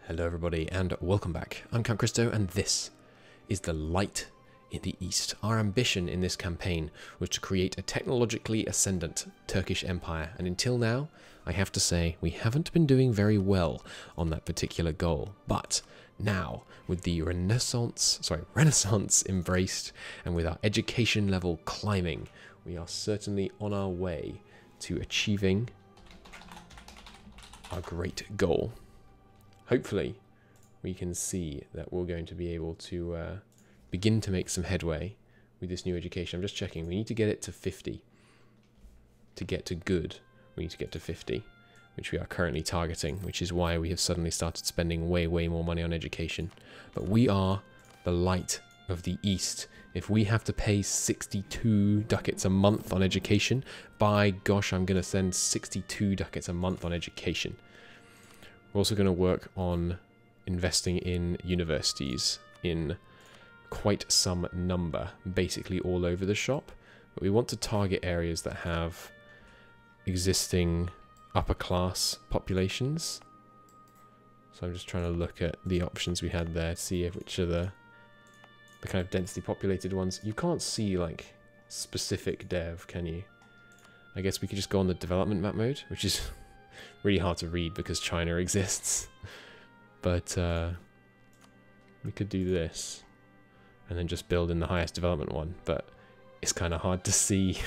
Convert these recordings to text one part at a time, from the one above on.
Hello everybody and welcome back. I'm Count Christo and this is the light in the east. Our ambition in this campaign was to create a technologically ascendant Turkish empire, and until now I have to say we haven't been doing very well on that particular goal. But now with the Renaissance embraced and with our education level climbing, we are certainly on our way to achieving our great goal. Hopefully we can see that we're going to be able to begin to make some headway with this new education. I'm just checking. We need to get it to 50. To get to good, we need to get to 50, which we are currently targeting, which is why we have suddenly started spending way more money on education. But we are the light of the East. If we have to pay 62 ducats a month on education, by gosh, I'm going to send 62 ducats a month on education. We're also going to work on investing in universities in quite some number, basically all over the shop. But we want to target areas that have existing upper class populations. So I'm just trying to look at the options we had there to see which are the kind of densely populated ones. You can't see like specific dev, can you? I guess we could just go on the development map mode, which is really hard to read because China exists. But we could do this and then just build in the highest development one. But it's kind of hard to see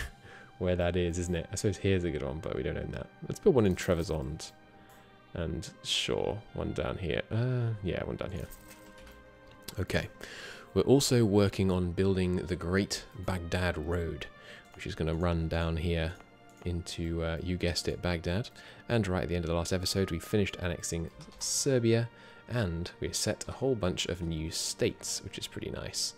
where that is, isn't it? I suppose here's a good one, but we don't own that. Let's build one in Trebizond. And sure, one down here. Yeah, one down here. Okay. We're also working on building the Great Baghdad Road, which is going to run down here into, you guessed it, Baghdad. And right at the end of the last episode, we finished annexing Serbia, and we set a whole bunch of new states, which is pretty nice.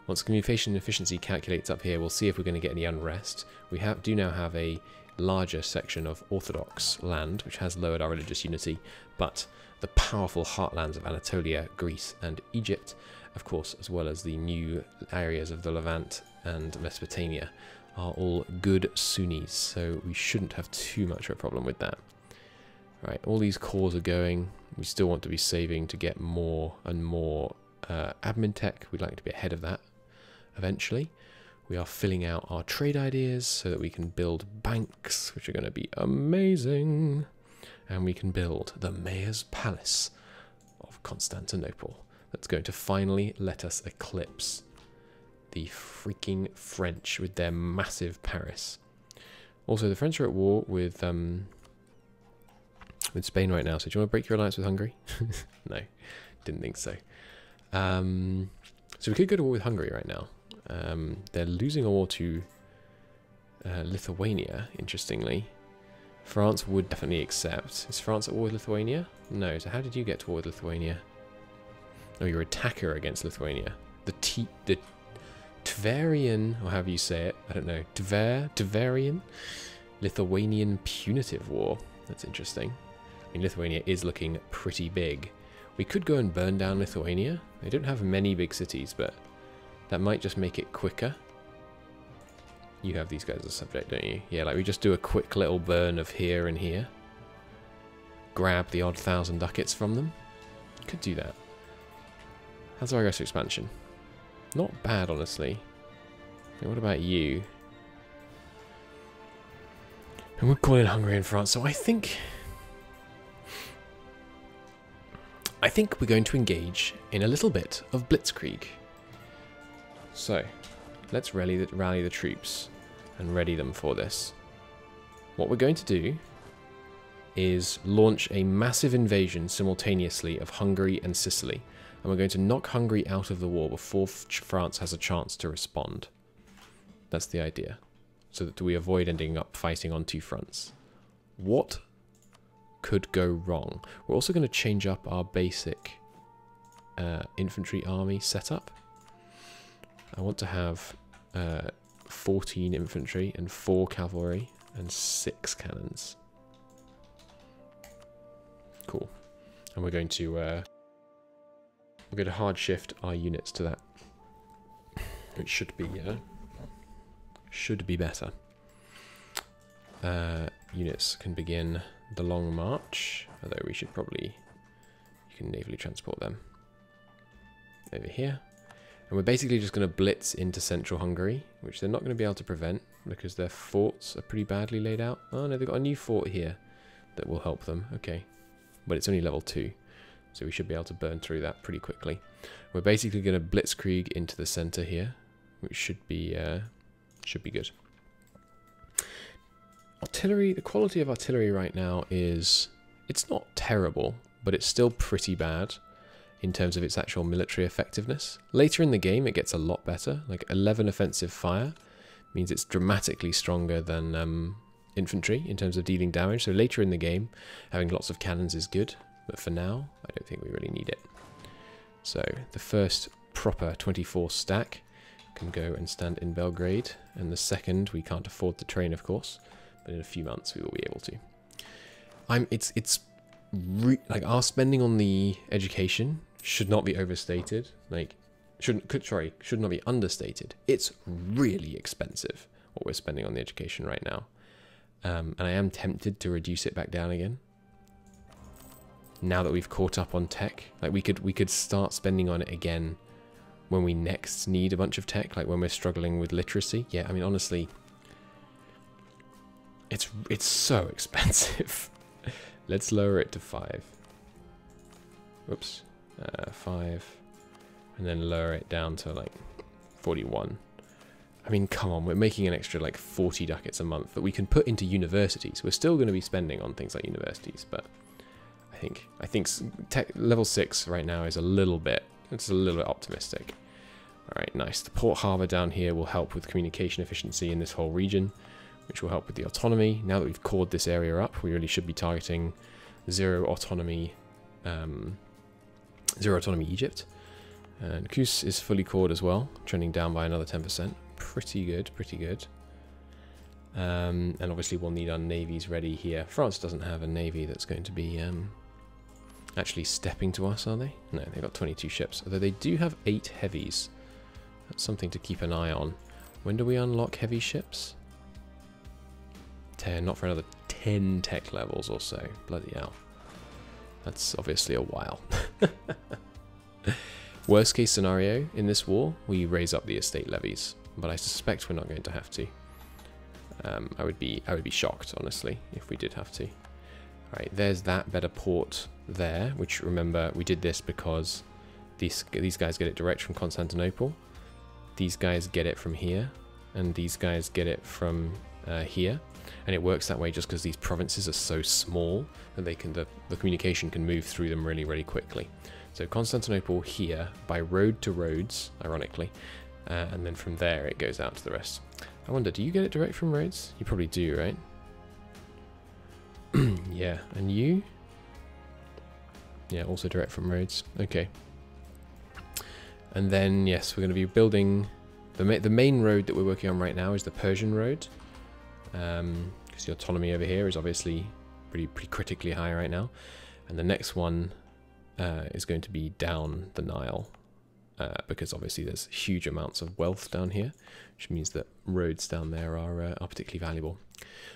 Once communication efficiency calculates up here, we'll see if we're going to get any unrest. We do now have a larger section of Orthodox land, which has lowered our religious unity, but the powerful heartlands of Anatolia, Greece, and Egypt, of course, as well as the new areas of the Levant and Mesopotamia, are all good Sunnis, so we shouldn't have too much of a problem with that. Right, all these cores are going. We still want to be saving to get more and more admin tech. We'd like to be ahead of that eventually. We are filling out our trade ideas so that we can build banks, which are going to be amazing. And we can build the Mayor's Palace of Constantinople. That's going to finally let us eclipse the freaking French with their massive Paris. Also, the French are at war with Spain right now, so do you want to break your alliance with Hungary? No, didn't think so. So we could go to war with Hungary right now. They're losing a war to Lithuania, interestingly. France would definitely accept. Is France at war with Lithuania? No, so how did you get to war with Lithuania? Oh, your attacker against Lithuania. The Tverian, or however you say it, I don't know, Tverian Lithuanian Punitive War. That's interesting. I mean, Lithuania is looking pretty big. We could go and burn down Lithuania. They don't have many big cities, but that might just make it quicker. You have these guys as a subject, don't you? Yeah, like we just do a quick little burn of here and here. Grab the odd 1,000 ducats from them. Could do that. How's our aggressive expansion? Not bad, honestly. Okay, what about you? And we're calling Hungary and France, so I think we're going to engage in a little bit of blitzkrieg. So, let's rally the troops and ready them for this. What we're going to do is launch a massive invasion simultaneously of Hungary and Sicily. And we're going to knock Hungary out of the war before France has a chance to respond. That's the idea. So that we avoid ending up fighting on two fronts. What could go wrong? We're also going to change up our basic infantry army setup. I want to have 14 infantry and 4 cavalry and 6 cannons. Cool. And we're going to hard shift our units to that, which should be better. Units can begin the long march, although we should probably, you can navally transport them over here. And we're basically just going to blitz into central Hungary, which they're not going to be able to prevent because their forts are pretty badly laid out. Oh no, they've got a new fort here that will help them. Okay, but it's only level 2, so we should be able to burn through that pretty quickly. We're basically going to blitzkrieg into the center here, which should be good. Artillery, the quality of artillery right now is, it's not terrible, but it's still pretty bad in terms of its actual military effectiveness. Later in the game it gets a lot better, like 11 offensive fire means it's dramatically stronger than infantry in terms of dealing damage, so later in the game having lots of cannons is good, but for now I don't think we really need it. So the first proper 24 stack can go and stand in Belgrade, and the second we can't afford the train of course, but in a few months we will be able to. Like our spending on the education should not be overstated. Like should not be understated. It's really expensive what we're spending on the education right now, and I am tempted to reduce it back down again. Now that we've caught up on tech, like we could start spending on it again when we next need a bunch of tech, like when we're struggling with literacy. Yeah, I mean honestly, it's so expensive. Let's lower it to 5. Whoops. 5. And then lower it down to like 41. I mean, come on, we're making an extra like 40 ducats a month that we can put into universities. We're still going to be spending on things like universities, but I think tech level 6 right now is a little bit optimistic. Alright, nice. The port harbour down here will help with communication efficiency in this whole region, which will help with the autonomy. Now that we've cored this area up, we really should be targeting zero autonomy Egypt. And Kos is fully cored as well, trending down by another 10%. Pretty good, pretty good. And obviously we'll need our navies ready here. France doesn't have a navy that's going to be actually stepping to us, are they? No, they've got 22 ships, although they do have 8 heavies. That's something to keep an eye on. When do we unlock heavy ships? 10, not for another 10 tech levels or so. Bloody hell. That's obviously a while. Worst case scenario in this war, we raise up the estate levies, but I suspect we're not going to have to. I would be shocked, honestly, if we did have to. Alright, there's that better port there, which remember we did this because these guys get it direct from Constantinople. These guys get it from here, and these guys get it from here. And it works that way just because these provinces are so small that they can the communication can move through them really, really quickly. So Constantinople here by road to Rhodes, ironically, and then from there it goes out to the rest. I wonder, do you get it direct from Rhodes? You probably do, right? Yeah, and you? Yeah, also direct from Rhodes. Okay. And then, yes, we're going to be building... The main road that we're working on right now is the Persian road. Because the autonomy over here is obviously pretty critically high right now. And the next one is going to be down the Nile. Because obviously there's huge amounts of wealth down here, which means that roads down there are particularly valuable.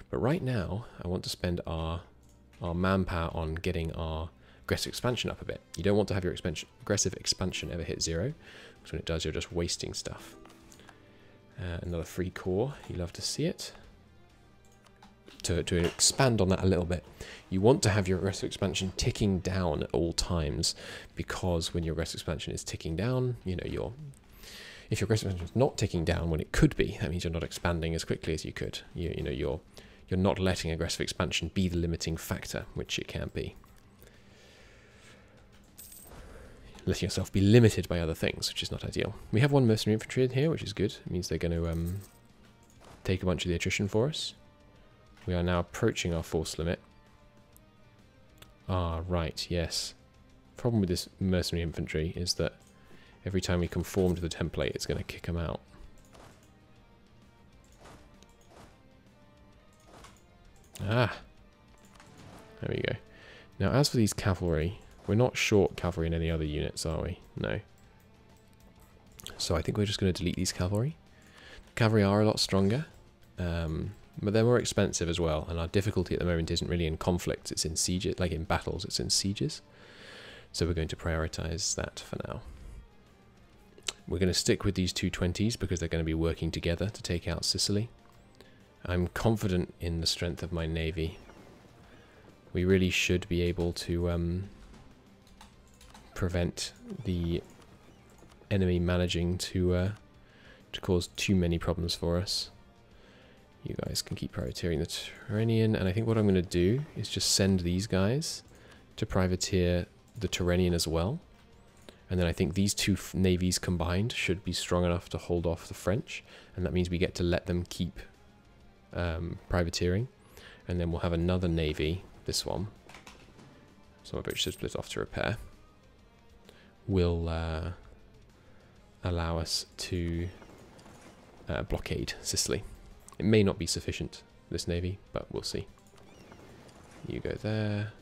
But right now, I want to spend our manpower on getting our aggressive expansion up a bit. You don't want to have your aggressive expansion ever hit 0, because when it does, you're just wasting stuff. Another free core, you love to see it. To expand on that a little bit, you want to have your aggressive expansion ticking down at all times, because when your aggressive expansion is ticking down, you know, if your aggressive expansion is not ticking down when it could be, that means you're not expanding as quickly as you could. You know, you're not letting aggressive expansion be the limiting factor, which it can be. Letting yourself be limited by other things, which is not ideal. We have 1 mercenary infantry in here, which is good. It means they're going to take a bunch of the attrition for us. We are now approaching our force limit. Ah, right, yes. Problem with this mercenary infantry is that every time we conform to the template, it's going to kick them out. Ah! There we go. Now, as for these cavalry, we're not short cavalry in any other units, are we? No. So I think we're just going to delete these cavalry. Cavalry are a lot stronger. But they're more expensive as well, and our difficulty at the moment isn't really in conflicts, it's in sieges, like in battles, it's in sieges. So we're going to prioritize that for now. We're going to stick with these 220s because they're going to be working together to take out Sicily. I'm confident in the strength of my navy. We really should be able to prevent the enemy managing to cause too many problems for us. You guys can keep privateering the Tyrrhenian, and I think what I'm going to do is just send these guys to privateer the Tyrrhenian as well. And then I think these two navies combined should be strong enough to hold off the French, and that means we get to let them keep privateering. And then we'll have another navy, this one, some of which is split off to repair, will allow us to blockade Sicily. It may not be sufficient, this navy, but we'll see. You go there,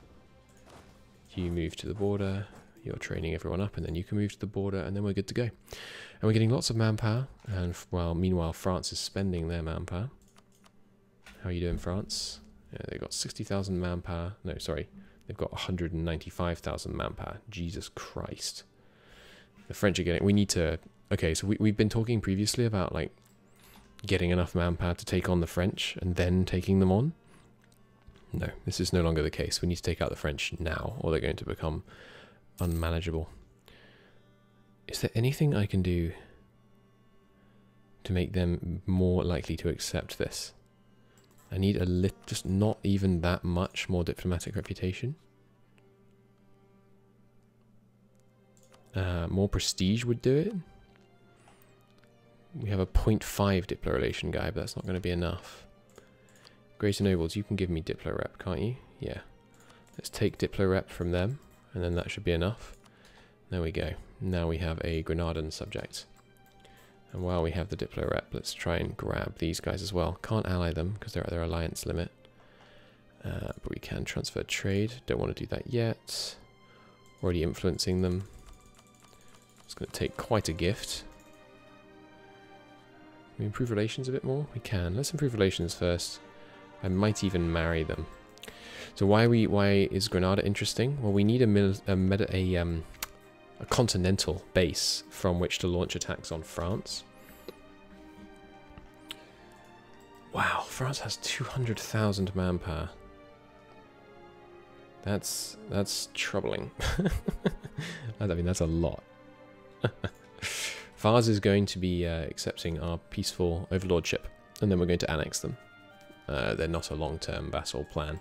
you move to the border, you're training everyone up, and then you can move to the border, and then we're good to go. And we're getting lots of manpower, and meanwhile France is spending their manpower. How are you doing, France? Yeah, they've got 60,000 manpower. No, sorry, they've got 195,000 manpower. Jesus Christ. The French are getting... We need to... Okay, so we've been talking previously about, like, getting enough manpower to take on the French and then taking them on. No, this is no longer the case. We need to take out the French now, or they're going to become unmanageable. Is there anything I can do to make them more likely to accept this? I need just not even that much more diplomatic reputation. More prestige would do it. We have a 0.5 Diplo relation guy, but that's not going to be enough. Greater Nobles, you can give me Diplo rep, can't you? Yeah. Let's take Diplo rep from them, and then that should be enough. There we go. Now we have a Granadan subject. And while we have the Diplo rep, let's try and grab these guys as well. Can't ally them because they're at their alliance limit. But we can transfer trade. Don't want to do that yet. Already influencing them. It's going to take quite a gift. Can we improve relations a bit more? We can. Let's improve relations first. I might even marry them. So why is Granada interesting? Well, we need a continental base from which to launch attacks on France. Wow, France has 200,000 manpower. That's troubling. I mean, that's a lot. Fars is going to be accepting our peaceful overlordship, and then we're going to annex them. They're not a long-term vassal plan.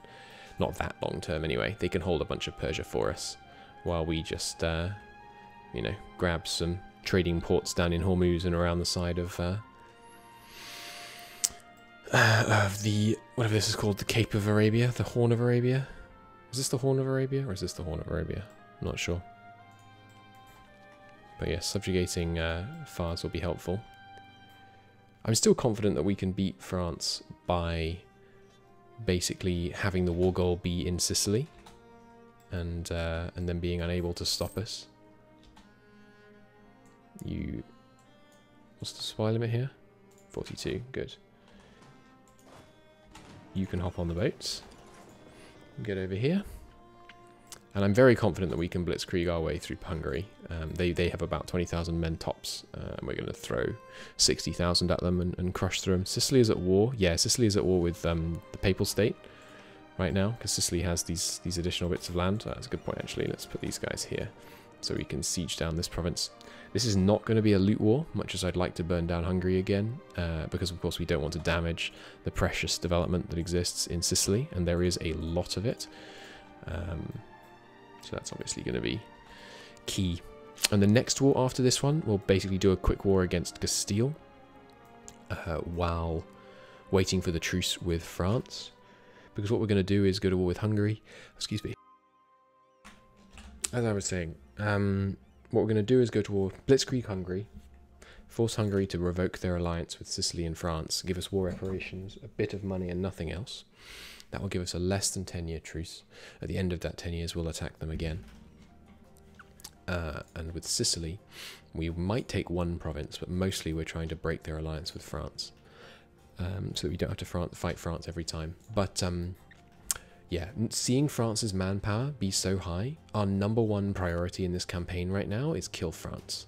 Not that long-term anyway. They can hold a bunch of Persia for us, while we just, you know, grab some trading ports down in Hormuz and around the side of the, whatever this is called, the Cape of Arabia, the Horn of Arabia. Is this the Horn of Arabia, or is this the Horn of Arabia? I'm not sure. But yes, subjugating Fars will be helpful. I'm still confident that we can beat France by basically having the war goal be in Sicily, and then being unable to stop us. What's the supply limit here? 42, good. You can hop on the boats. Get over here. And I'm very confident that we can blitzkrieg our way through Hungary. They have about 20,000 men tops, and we're going to throw 60,000 at them and crush through them. Sicily is at war. Yeah, Sicily is at war with the Papal State right now, because Sicily has these additional bits of land. That's a good point, actually. Let's put these guys here so we can siege down this province. This is not going to be a loot war, much as I'd like to burn down Hungary again, because of course we don't want to damage the precious development that exists in Sicily, and there is a lot of it. So that's obviously going to be key. And the next war after this one, we'll basically do a quick war against Castile, while waiting for the truce with France. Because what we're going to do is go to war with Hungary. Excuse me. As I was saying, what we're going to do is go to war, blitzkrieg Hungary, force Hungary to revoke their alliance with Sicily and France, give us war reparations, a bit of money and nothing else. That will give us a less than 10-year truce. At the end of that 10 years, we'll attack them again. And with Sicily, we might take one province, but mostly we're trying to break their alliance with France, so that we don't have to fight France every time. But yeah, seeing France's manpower be so high, our #1 priority in this campaign right now is kill France.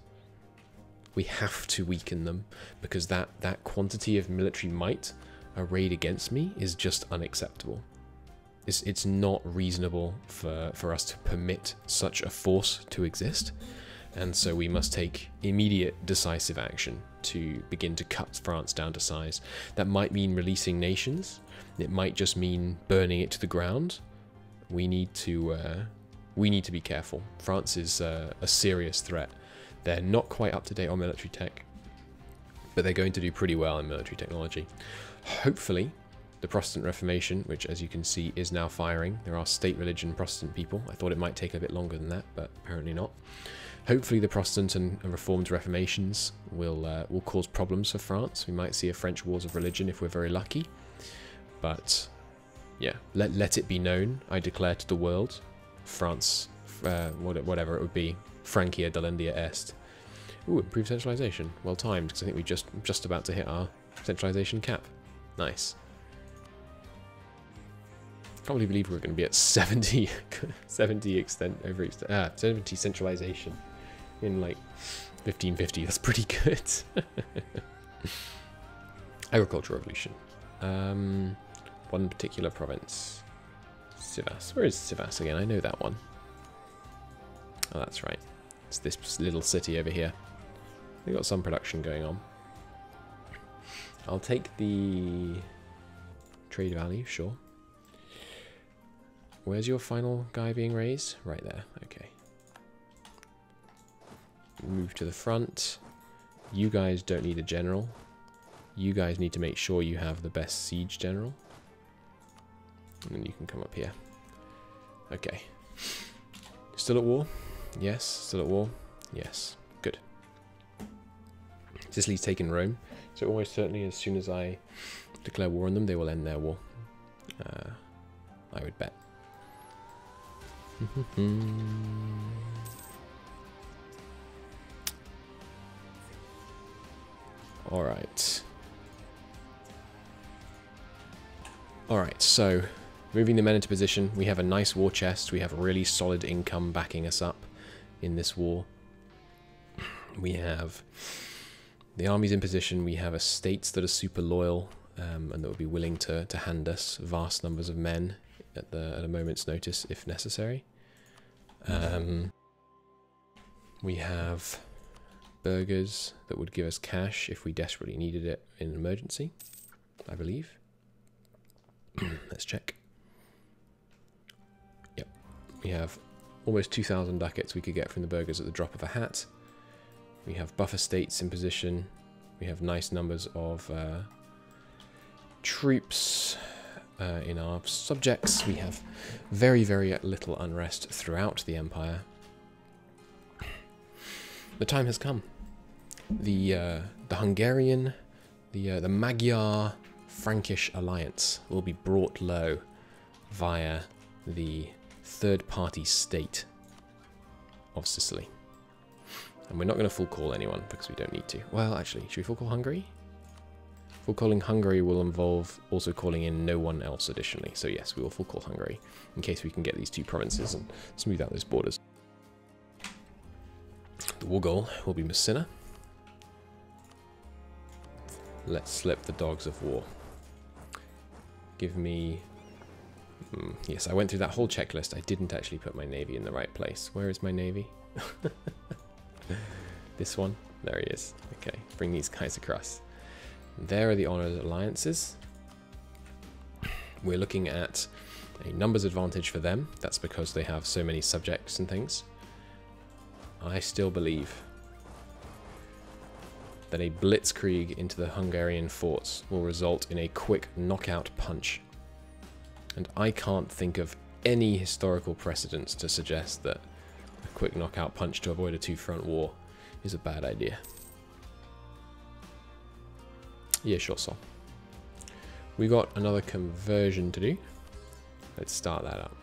We have to weaken them, because that quantity of military might arrayed against me is just unacceptable. It's not reasonable for us to permit such a force to exist, and so we must take immediate decisive action to begin to cut France down to size. That might mean releasing nations. It might just mean burning it to the ground. We need to be careful. France is a serious threat. They're not quite up to date on military tech, but they're going to do pretty well in military technology. Hopefully, the Protestant Reformation, which as you can see is now firing. There are state religion Protestant people. I thought it might take a bit longer than that, but apparently not. Hopefully the Protestant and Reformed Reformations will cause problems for France. We might see a French Wars of Religion if we're very lucky. But yeah, let it be known, I declare to the world, France, whatever it would be, Francia Delendia Est. Ooh, improved centralization. Well timed, because I think we're just about to hit our centralization cap. Nice. Can't really believe we're going to be at 70 70 centralization in like 1550. That's pretty good. Agricultural revolution. One particular province. Sivas. Where is Sivas again? I know that one. Oh, that's right. It's this little city over here. They've got some production going on. I'll take the trade value, sure. Where's your final guy being raised? Right there, okay. Move to the front. You guys don't need a general. You guys need to make sure you have the best siege general. And then you can come up here. Okay. Still at war? Yes. Still at war? Yes. Good. Sicily's taken Rome. So almost certainly as soon as I declare war on them, they will end their war. I would bet. Alright. Alright, so moving the men into position, we have a nice war chest, we have a really solid income backing us up in this war. We have the armies in position, we have estates that are super loyal and that would be willing to hand us vast numbers of men at a moment's notice if necessary. We have burghers that would give us cash if we desperately needed it in an emergency, I believe. Let's check. Yep, we have almost 2,000 ducats we could get from the burghers at the drop of a hat. We have buffer states in position. We have nice numbers of troops in our subjects. We have very, very little unrest throughout the empire. The time has come. The Hungarian, the Magyar Frankish alliance will be brought low via the third-party state of Sicily. And we're not going to full call anyone because we don't need to. Well, actually, should we full call Hungary? Full calling Hungary will involve also calling in no one else additionally. So yes, we will full call Hungary in case we can get these two provinces and smooth out those borders. The war goal will be Messina. Let's slip the dogs of war. Give me... yes, I went through that whole checklist. I didn't actually put my navy in the right place. Where is my navy? This one? There he is. Okay, bring these guys across. There are the honoured alliances. We're looking at a numbers advantage for them. That's because they have so many subjects and things. I still believe that a blitzkrieg into the Hungarian forts will result in a quick knockout punch. And I can't think of any historical precedents to suggest that a quick knockout punch to avoid a two-front war is a bad idea. Yeah, sure, so. We got another conversion to do. Let's start that up.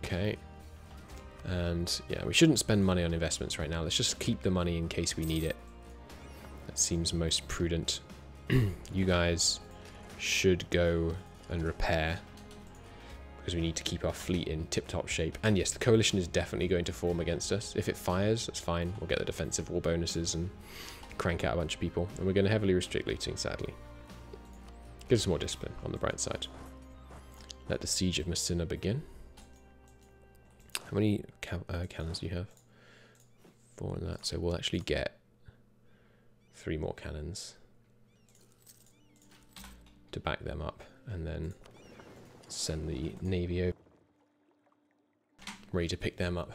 Okay. And yeah, we shouldn't spend money on investments right now. Let's just keep the money in case we need it. That seems most prudent. You guys should go and repair, because we need to keep our fleet in tip-top shape. And yes, the coalition is definitely going to form against us. If it fires, that's fine. We'll get the defensive war bonuses and crank out a bunch of people. And we're going to heavily restrict looting, sadly. Gives us more discipline on the bright side. Let the siege of Messina begin. How many cannons do you have? 4 in that. So we'll actually get 3 more cannons to back them up, and then send the navy over, ready to pick them up.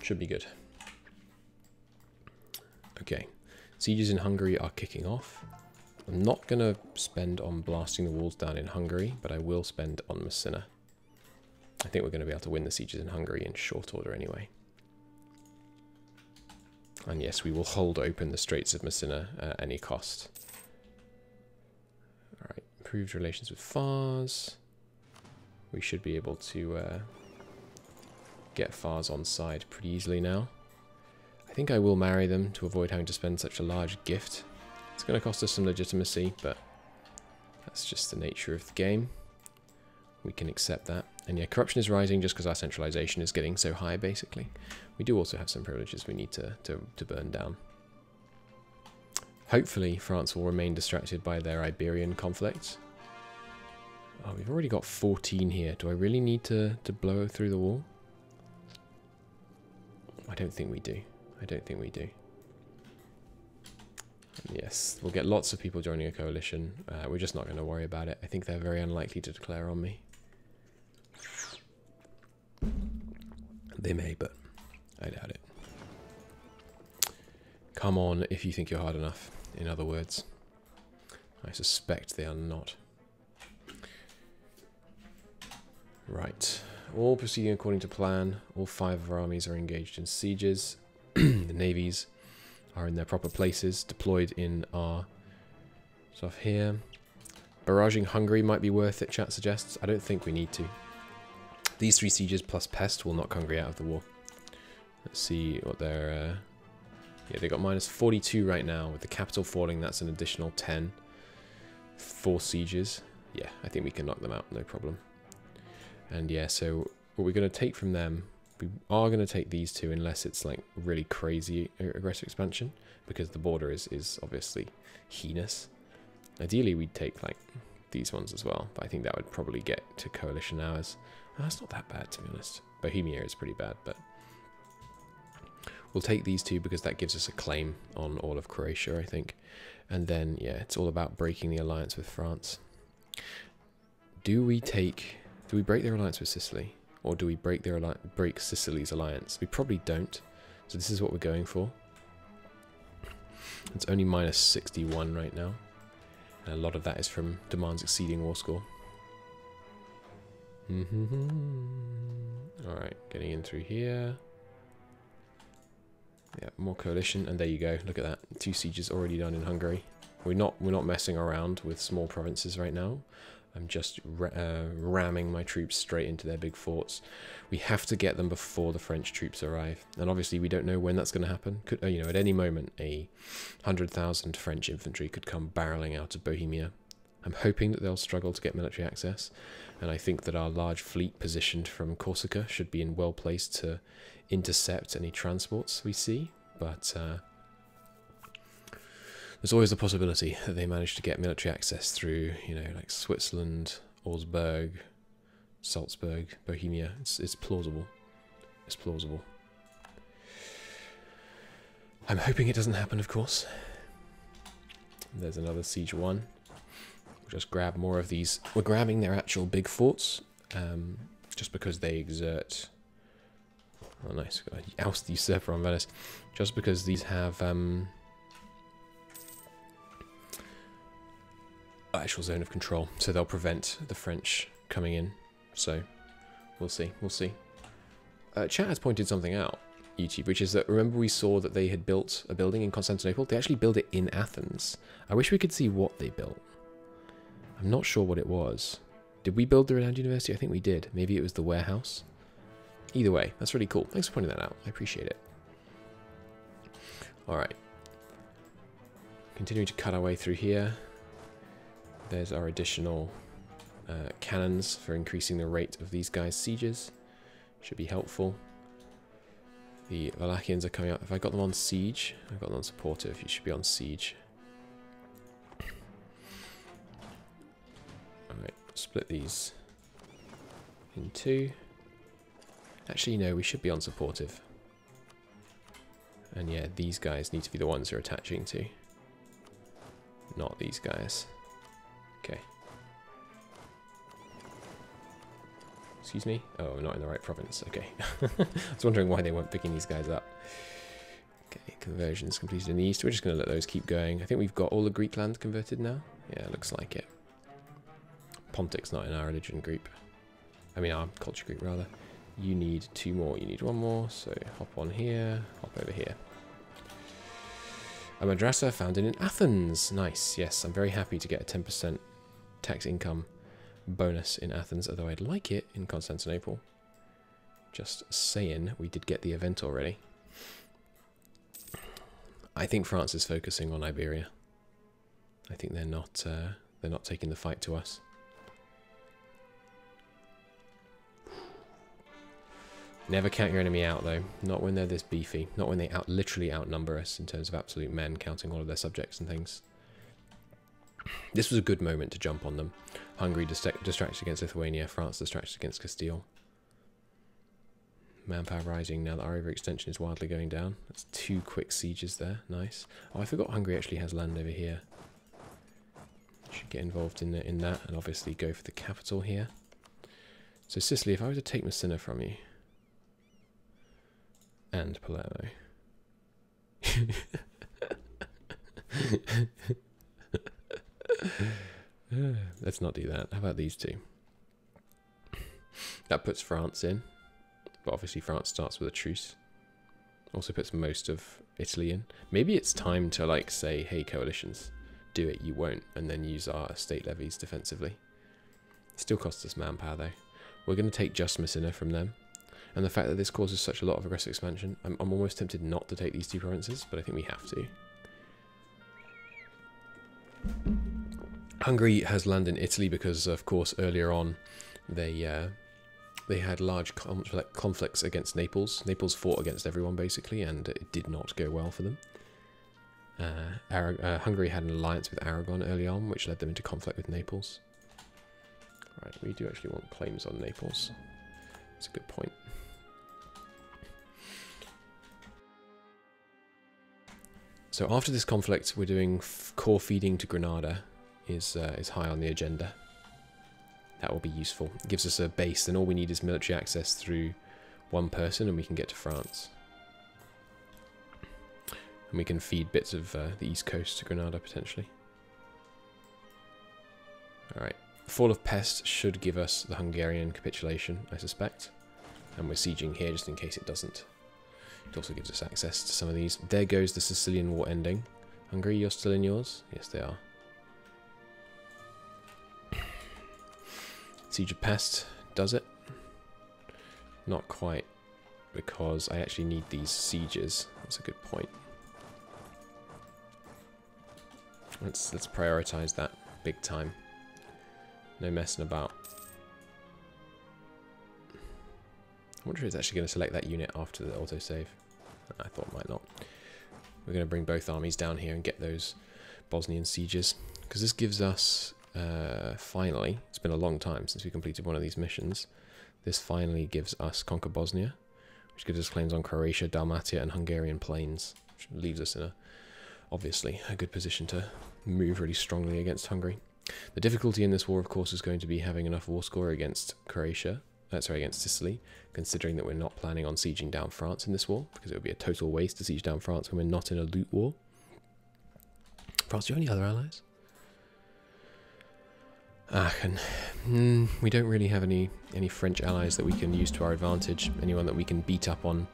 Should be good. Okay, sieges in Hungary are kicking off. I'm not going to spend on blasting the walls down in Hungary, but I will spend on Messina. I think we're going to be able to win the sieges in Hungary in short order anyway. And yes, we will hold open the Straits of Messina at any cost. Alright, improved relations with Fars. We should be able to get Fars on side pretty easily now. I think I will marry them to avoid having to spend such a large gift. It's going to cost us some legitimacy, but that's just the nature of the game. We can accept that. And yeah, corruption is rising just because our centralization is getting so high, basically. We do also have some privileges we need to burn down. Hopefully, France will remain distracted by their Iberian conflict. Oh, we've already got 14 here. Do I really need to blow through the wall? I don't think we do. I don't think we do. And yes, we'll get lots of people joining a coalition. We're just not going to worry about it. I think they're very unlikely to declare on me. They may, but I doubt it. Come on if you think you're hard enough, in other words. I suspect they are not. Right. All proceeding according to plan. All 5 of our armies are engaged in sieges. The navies are in their proper places, deployed in our stuff here. Barraging Hungary might be worth it, chat suggests. I don't think we need to. These 3 sieges plus pest will knock Hungary out of the war. Let's see what they're... yeah, they got minus 42 right now. With the capital falling, that's an additional 10. 4 sieges. Yeah, I think we can knock them out, no problem. And yeah, so what we're going to take from them... we are going to take these 2 unless it's like really crazy aggressive expansion, because the border is obviously heinous. Ideally, we'd take like these ones as well, but I think that would probably get to coalition hours. Oh, that's not that bad, to be honest. Bohemia is pretty bad, but we'll take these 2 because that gives us a claim on all of Croatia, I think. And then, yeah, it's all about breaking the alliance with France. Do we break their alliance with Sicily? Or do we break Sicily's alliance? We probably don't. So this is what we're going for. It's only minus 61 right now. And a lot of that is from demands exceeding war score. Alright, getting in through here. Yeah, more coalition, and there you go. Look at that. 2 sieges already done in Hungary. We're not messing around with small provinces right now. I'm just ramming my troops straight into their big forts. We have to get them before the French troops arrive, and obviously we don't know when that's going to happen. Could, you know, at any moment, 100,000 French infantry could come barreling out of Bohemia. I'm hoping that they'll struggle to get military access, and I think that our large fleet positioned from Corsica should be well placed to intercept any transports we see, but there's always the possibility that they manage to get military access through, you know, like Switzerland, Augsburg, Salzburg, Bohemia. It's plausible. It's plausible. I'm hoping it doesn't happen, of course. There's another siege 1. We'll just grab more of these. We're grabbing their actual big forts, just because they exert... oh, nice. Oust the usurper on Venice. Just because these have... actual zone of control, so they'll prevent the French coming in. So we'll see. Chat has pointed something out, YouTube, which is that, remember we saw that they had built a building in Constantinople? They actually built it in Athens. I wish we could see what they built. I'm not sure what it was. Did we build the Renowned University? I think we did. Maybe it was the warehouse. Either way, that's really cool. Thanks for pointing that out. I appreciate it. Alright. Continuing to cut our way through here. There's our additional cannons for increasing the rate of these guys' sieges. Should be helpful. The Wallachians are coming up. If I got them on siege, I've got them on supportive. You should be on siege. Alright, split these in two. Actually, no, we should be on supportive. And yeah, these guys need to be the ones who are attaching to. Not these guys. Okay. Excuse me? Oh, I'm not in the right province. Okay. I was wondering why they weren't picking these guys up. Okay, conversions completed in the east. We're just going to let those keep going. I think we've got all the Greek land converted now. Yeah, looks like it. Pontic's not in our religion group. I mean, our culture group, rather. You need 2 more. You need 1 more. So hop on here. Hop over here. A madrasa founded in Athens. Nice. Yes, I'm very happy to get a 10% tax income bonus in Athens, although I'd like it in Constantinople. Just saying, we did get the event already. I think France is focusing on Iberia. I think they're not taking the fight to us. Never count your enemy out, though. Not when they're this beefy. Not when they literally outnumber us in terms of absolute men, counting all of their subjects and things. This was a good moment to jump on them. Hungary distracted against Lithuania. France distracted against Castile. Manpower rising now that our overextension is wildly going down. That's 2 quick sieges there. Nice. Oh, I forgot Hungary actually has land over here. Should get involved in that, and obviously go for the capital here. So Sicily, if I were to take Messina from you, and Palermo. Let's not do that. How about these 2? That puts France in, but obviously France starts with a truce. Also puts most of Italy in. Maybe it's time to, like, say, hey, coalitions, do it, you won't, and then use our state levies defensively. It still costs us manpower, though. We're going to take just Messina from them. And the fact that this causes such a lot of aggressive expansion, I'm almost tempted not to take these 2 provinces, but I think we have to. Hungary has land in Italy because, of course, earlier on they had large conflicts against Naples. Naples fought against everyone, basically, and it did not go well for them. Hungary had an alliance with Aragon early on, which led them into conflict with Naples. Right, we do actually want claims on Naples. That's a good point. So after this conflict, we're doing core feeding to Granada is high on the agenda. That will be useful. It gives us a base, and all we need is military access through 1 person, and we can get to France. And we can feed bits of the east coast to Granada, potentially. Alright. Fall of Pest should give us the Hungarian capitulation, I suspect. And we're sieging here just in case it doesn't. It also gives us access to some of these. There goes the Sicilian War ending. Hungary, you're still in yours? Yes, they are. Siege of Pest does it. Not quite, because I actually need these sieges. That's a good point. Let's prioritize that big time. No messing about. I wonder if it's actually going to select that unit after the autosave. I thought it might not. We're going to bring both armies down here and get those Bosnian sieges, because this gives us, finally, it's been a long time since we completed one of these missions, this finally gives us Conquer Bosnia, which gives us claims on Croatia, Dalmatia and Hungarian plains, which leaves us in obviously a good position to move really strongly against Hungary. The difficulty in this war, of course, is going to be having enough war score against against Sicily, considering that we're not planning on sieging down France in this war, because it would be a total waste to siege down France when we're not in a loot war. France, do you have any other allies? Aachen. We don't really have any French allies that we can use to our advantage, anyone that we can beat up on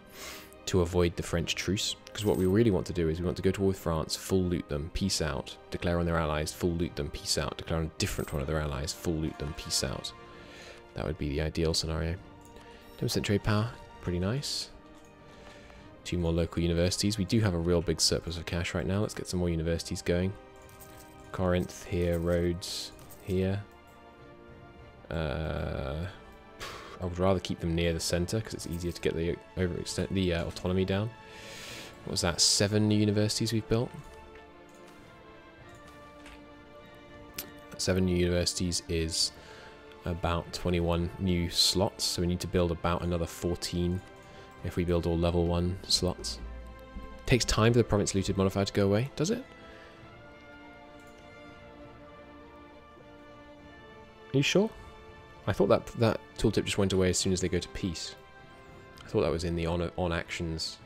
to avoid the French truce, because what we really want to do is we want to go to war with France, full loot them, peace out, declare on their allies, full loot them, peace out, declare on a different one of their allies, full loot them, peace out. That would be the ideal scenario. 10% trade power, pretty nice. 2 more local universities. We do have a real big surplus of cash right now. Let's get some more universities going. Corinth here, Rhodes. here. I would rather keep them near the center because it's easier to get the autonomy down. What was that? 7 new universities we've built? 7 new universities is about 21 new slots, so we need to build about another 14 if we build all level 1 slots. It takes time for the province looted modifier to go away, does it? Are you sure? I thought that tooltip just went away as soon as they go to peace. I thought that was in the on actions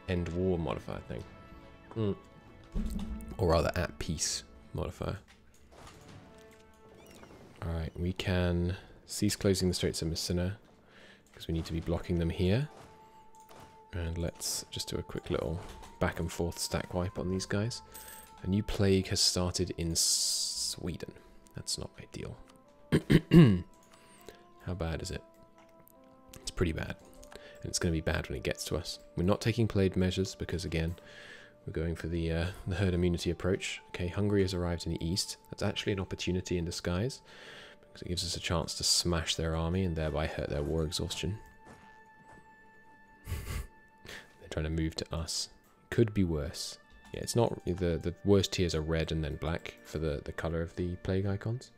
end war modifier thing. Or rather at peace modifier. Alright, we can cease closing the Straits of Messina because we need to be blocking them here. And let's just do a quick little back and forth stack wipe on these guys. A new plague has started in Sweden. That's not ideal. How bad is it? It's pretty bad. And it's going to be bad when it gets to us. We're not taking plague measures because, again, we're going for the herd immunity approach. Okay, Hungary has arrived in the east. That's actually an opportunity in disguise because it gives us a chance to smash their army and thereby hurt their war exhaustion. They're trying to move to us. Could be worse. Yeah, it's not... The worst tiers are red and then black for the color of the plague icons.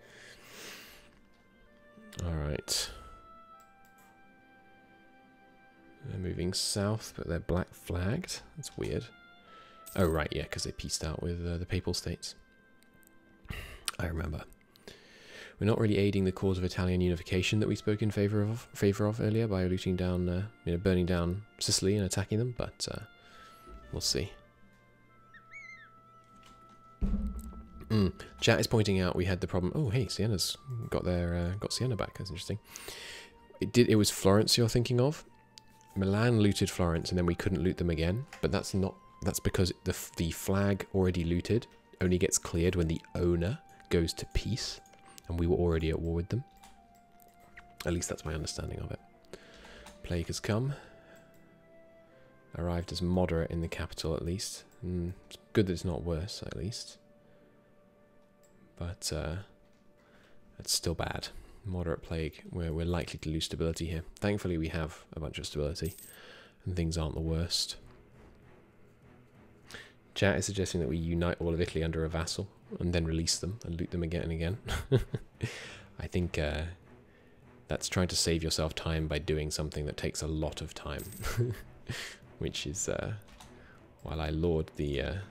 Alright. They're moving south, but they're black flagged. That's weird. Oh, right, yeah, because they peaced out with the Papal States. I remember. We're not really aiding the cause of Italian unification that we spoke in favor of earlier by looting down, burning down Sicily and attacking them, but we'll see. Chat is pointing out we had the problem. Oh, hey, Sienna's got Sienna back. That's interesting. It was Florence you're thinking of. Milan looted Florence, and then we couldn't loot them again. But that's because the flag already looted only gets cleared when the owner goes to peace, and we were already at war with them. At least that's my understanding of it. Plague has come. Arrived as moderate in the capital, at least. It's good that it's not worse, at least. But it's still bad. Moderate plague. We're likely to lose stability here. Thankfully, we have a bunch of stability, and things aren't the worst. Chat is suggesting that we unite all of Italy under a vassal, and then release them, and loot them again and again. I think that's trying to save yourself time by doing something that takes a lot of time. Which is, while I laud the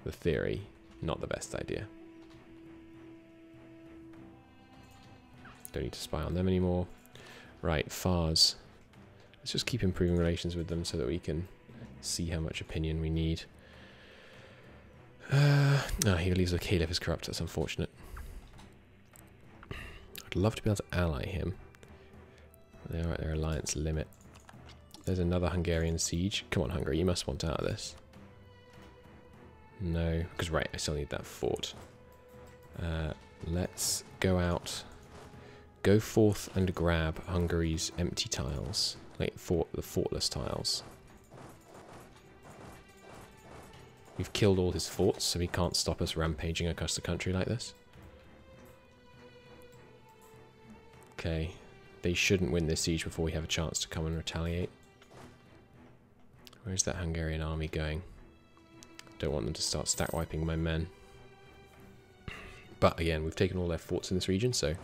theory, not the best idea. Don't need to spy on them anymore. Right, Fars. Let's just keep improving relations with them so that we can see how much opinion we need. No, he believes the Caliph is corrupt. That's unfortunate. I'd love to be able to ally him. They're at their alliance limit. There's another Hungarian siege. Come on, Hungary, you must want out of this. No, because right, I still need that fort. Let's go out. Go forth and grab Hungary's empty tiles. Like, the fortless tiles. We've killed all his forts, so he can't stop us rampaging across the country like this. Okay. They shouldn't win this siege before we have a chance to come and retaliate. Where's that Hungarian army going? Don't want them to start stack wiping my men. But again, we've taken all their forts in this region, so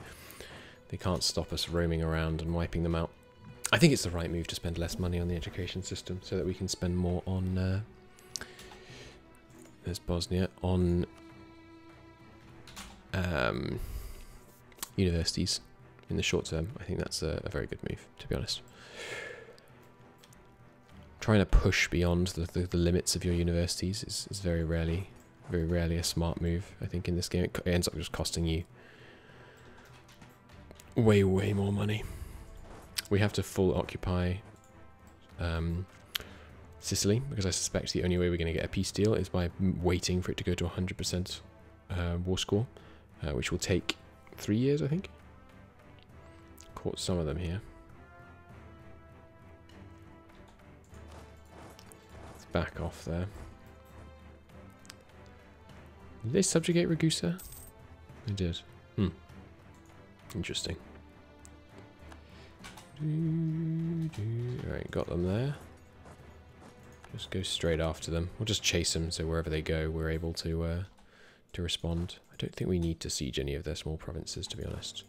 they can't stop us roaming around and wiping them out. I think it's the right move to spend less money on the education system so that we can spend more on... there's Bosnia. On universities in the short term. I think that's a very good move, to be honest. Trying to push beyond the limits of your universities is very rarely a smart move. I think in this game it ends up just costing you way more money. We have to full occupy Sicily, because I suspect the only way we're going to get a peace deal is by waiting for it to go to 100% war score, which will take 3 years, I think. Caught some of them here. Let's back off there. Did they subjugate Ragusa? They did. Interesting. Alright, got them there. Just go straight after them. We'll just chase them, so wherever they go, we're able to respond. I don't think we need to siege any of their small provinces, to be honest.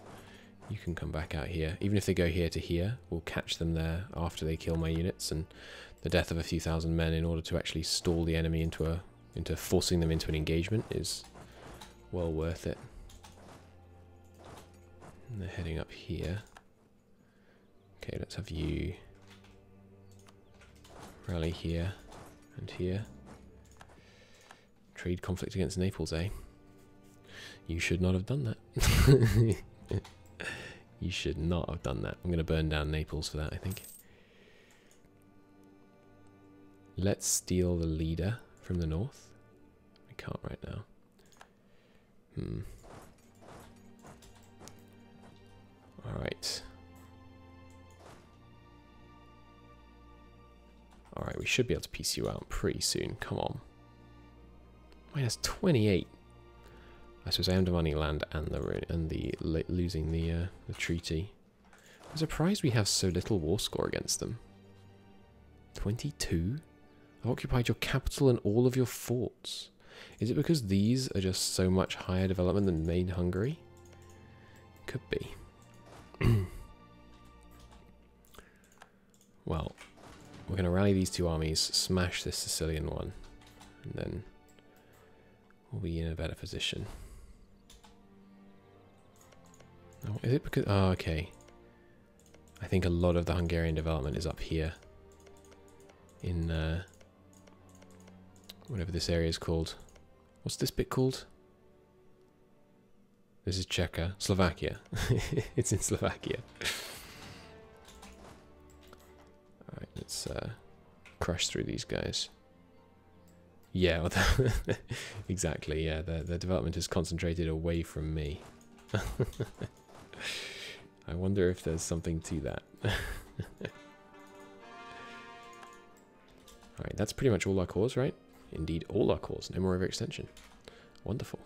You can come back out here. Even if they go here to here, we'll catch them there after they kill my units, and the death of a few thousand men in order to actually stall the enemy into forcing them into an engagement is well worth it. And they're heading up here. Okay, let's have you rally here and here. Trade conflict against Naples, eh? You should not have done that. You should not have done that. I'm going to burn down Naples for that, I think. Let's steal the leader from the north. We can't right now. Alright. Alright, we should be able to piece you out pretty soon. Come on. Minus 28. I suppose I am demanding land and losing the treaty. I'm surprised we have so little war score against them. 22? I've occupied your capital and all of your forts. Is it because these are just so much higher development than main Hungary? Could be. Well, we're going to rally these two armies, smash this Sicilian one, and then we'll be in a better position. Oh, is it because... Oh, okay. I think a lot of the Hungarian development is up here. In, whatever this area is called. What's this bit called? This is Czechia. Slovakia. It's in Slovakia. Alright, let's crush through these guys. Yeah, well, exactly, yeah. The development is concentrated away from me. I wonder if there's something to that. Alright, that's pretty much all our cores, right? Indeed, all our cores. No more overextension. Wonderful.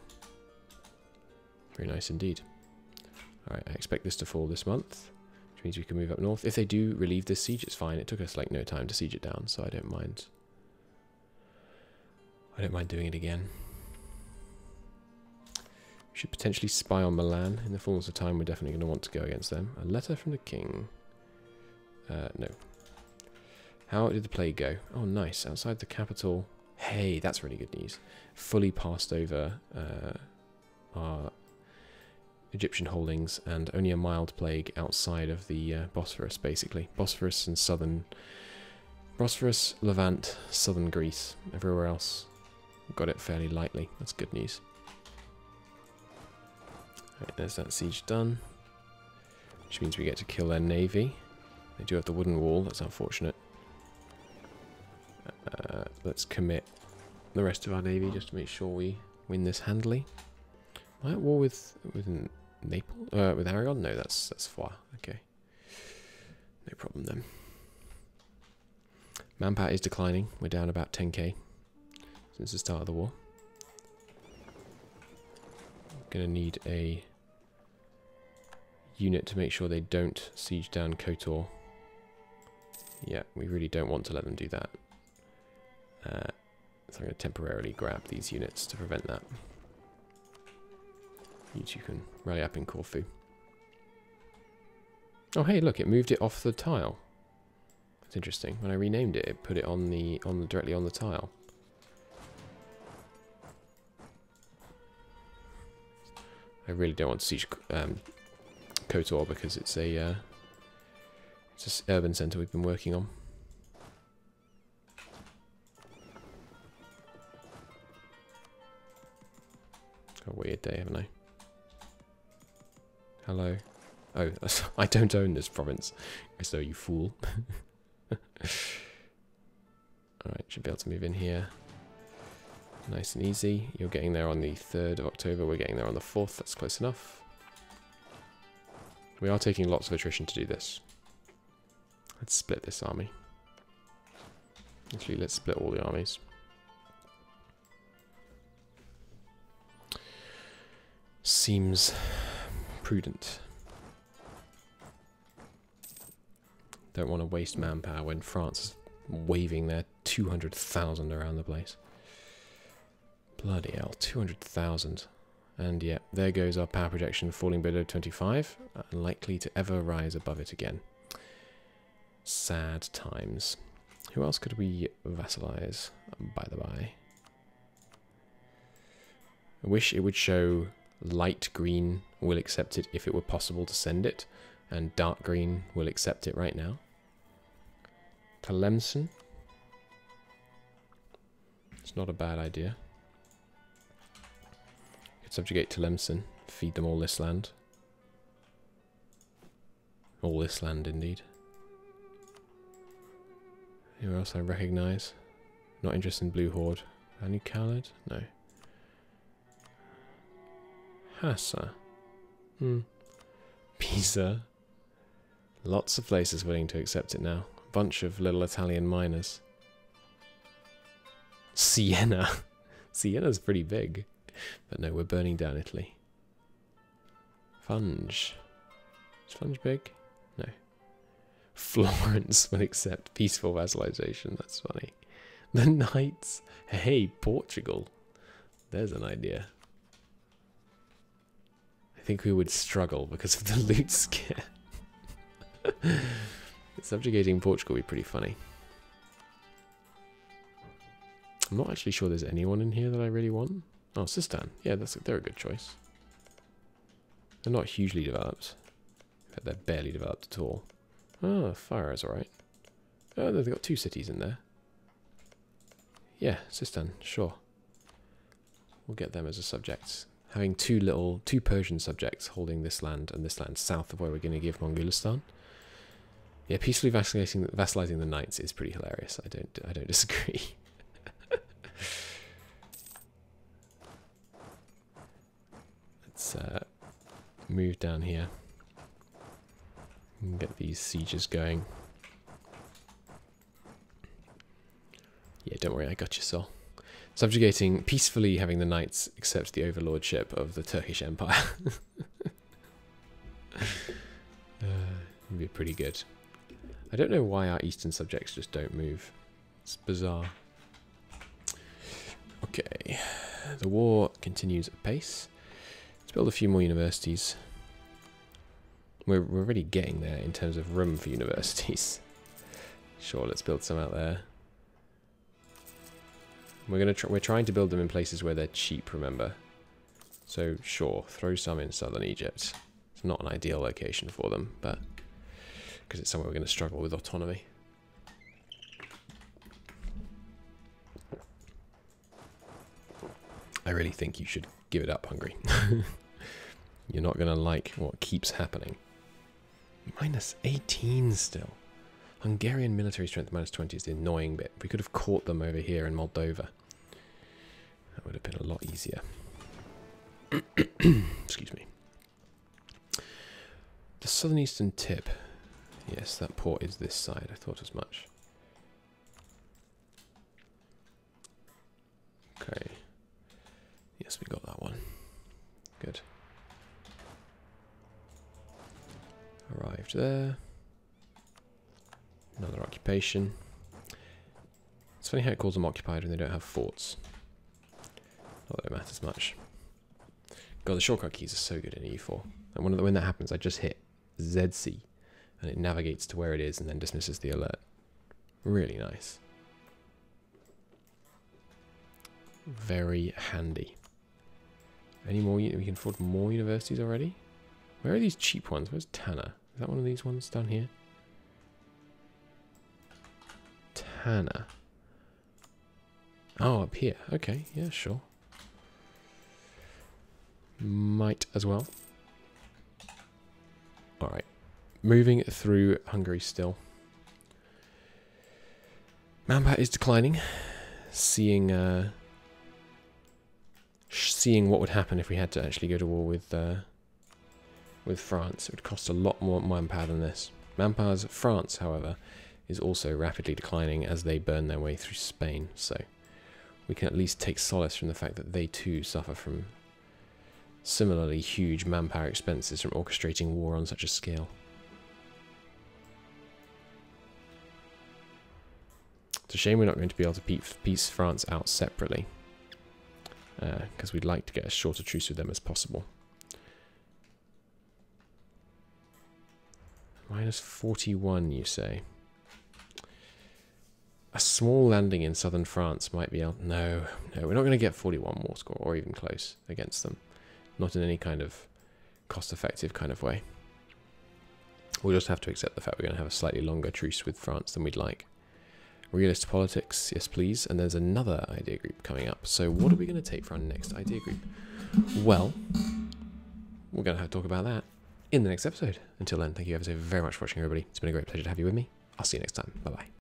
Very nice indeed. Alright, I expect this to fall this month, which means we can move up north. If they do relieve this siege, it's fine. It took us like no time to siege it down, so I don't mind. I don't mind doing it again. We should potentially spy on Milan. In the fullness of time, we're definitely going to want to go against them. A letter from the king. No. How did the plague go? Oh, nice. Outside the capital. Hey, that's really good news. Fully passed over our Egyptian holdings, and only a mild plague outside of the Bosphorus, basically. Bosphorus and southern... Bosphorus, Levant, southern Greece. Everywhere else got it fairly lightly. That's good news. Right, there's that siege done. Which means we get to kill their navy. They do have the wooden wall, that's unfortunate. Let's commit the rest of our navy just to make sure we win this handily. Am I at war with Naples? With Aragon? No, that's far. Okay. No problem then. Manpower is declining. We're down about 10k since the start of the war. Gonna need a unit to make sure they don't siege down Kotor. Yeah, we really don't want to let them do that. So I'm going to temporarily grab these units to prevent that. You two can rally up in Corfu. Oh hey, look, it moved it off the tile. That's interesting. When I renamed it, it put it on the directly on the tile. I really don't want to siege Kotor because it's an urban centre we've been working on. Got a weird day, haven't I? Hello. Oh, I don't own this province. So you fool. Alright, should be able to move in here. Nice and easy. You're getting there on the 3rd of October. We're getting there on the 4th. That's close enough. We are taking lots of attrition to do this. Let's split this army. Actually, let's split all the armies. Seems prudent. Don't want to waste manpower when France is waving their 200,000 around the place. Bloody hell, 200,000. And yeah, there goes our power projection falling below 25. Unlikely to ever rise above it again. Sad times. Who else could we vassalize, by the by? I wish it would show light green will accept it if it were possible to send it, and dark green will accept it right now. Tlemcen. It's not a bad idea. Could subjugate Tlemcen, feed them all this land. All this land, indeed. Who else I recognise? Not interested in Blue Horde. Any Khaled? No. Hassa. Pisa. Lots of places willing to accept it now. A bunch of little Italian miners. Siena. Siena's pretty big. But no, we're burning down Italy. Funge. Is Funge big? No. Florence will accept peaceful vassalization. That's funny. The Knights. Hey, Portugal. There's an idea. I think we would struggle because of the loot scare. Subjugating Portugal would be pretty funny. I'm not actually sure there's anyone in here that I really want. Oh, Sistan. Yeah, they're a good choice. They're not hugely developed. In fact, they're barely developed at all. Oh, Fire is alright. Oh, they've got 2 cities in there. Yeah, Sistan, sure. We'll get them as a subject. Having 2 Persian subjects holding this land and this land south of where we're going to give Mongolistan. Yeah, peacefully vassalizing the knights is pretty hilarious. I don't disagree. Let's move down here and get these sieges going. Yeah, don't worry, I got you, Sol. Subjugating, peacefully having the knights accept the overlordship of the Turkish Empire. Would be pretty good. I don't know why our eastern subjects just don't move. It's bizarre. Okay, the war continues at pace. Let's build a few more universities. We're already getting there in terms of room for universities. Sure, let's build some out there. We're trying to build them in places where they're cheap, remember. So sure, throw some in southern Egypt. It's not an ideal location for them, but because it's somewhere we're going to struggle with autonomy. I really think you should give it up, Hungary. You're not going to like what keeps happening. Minus 18 still. Hungarian military strength minus 20 is the annoying bit. We could have caught them over here in Moldova. That would have been a lot easier. Excuse me. The southern eastern tip. Yes, that port is this side. I thought as much. Okay. Yes, we got that one. Good. Arrived there. Another occupation. It's funny how it calls them occupied when they don't have forts. Not that it matters much. God, the shortcut keys are so good in EU4. And when that happens, I just hit ZC, and it navigates to where it is and then dismisses the alert. Really nice. Very handy. Any more? We can afford more universities already? Where are these cheap ones? Where's Tana? Is that one of these ones down here? Tana. Oh, up here. Okay, yeah, sure. Might as well. Alright. Moving through Hungary still. Manpower is declining. Seeing what would happen if we had to actually go to war with France. It would cost a lot more manpower than this. Manpower's France, however, is also rapidly declining as they burn their way through Spain, so we can at least take solace from the fact that they too suffer from similarly huge manpower expenses from orchestrating war on such a scale. a shame we're not going to be able to piece France out separately, because we'd like to get a shorter truce with them as possible. -41, you say? A small landing in southern France might be able... No, we're not going to get 41 war score, or even close, against them. Not in any kind of cost-effective kind of way. We'll just have to accept the fact we're going to have a slightly longer truce with France than we'd like. Realist politics, yes please. And there's another idea group coming up. So what are we going to take for our next idea group? Well, we're going to have to talk about that in the next episode. Until then, thank you ever so very much for watching, everybody. It's been a great pleasure to have you with me. I'll see you next time. Bye-bye.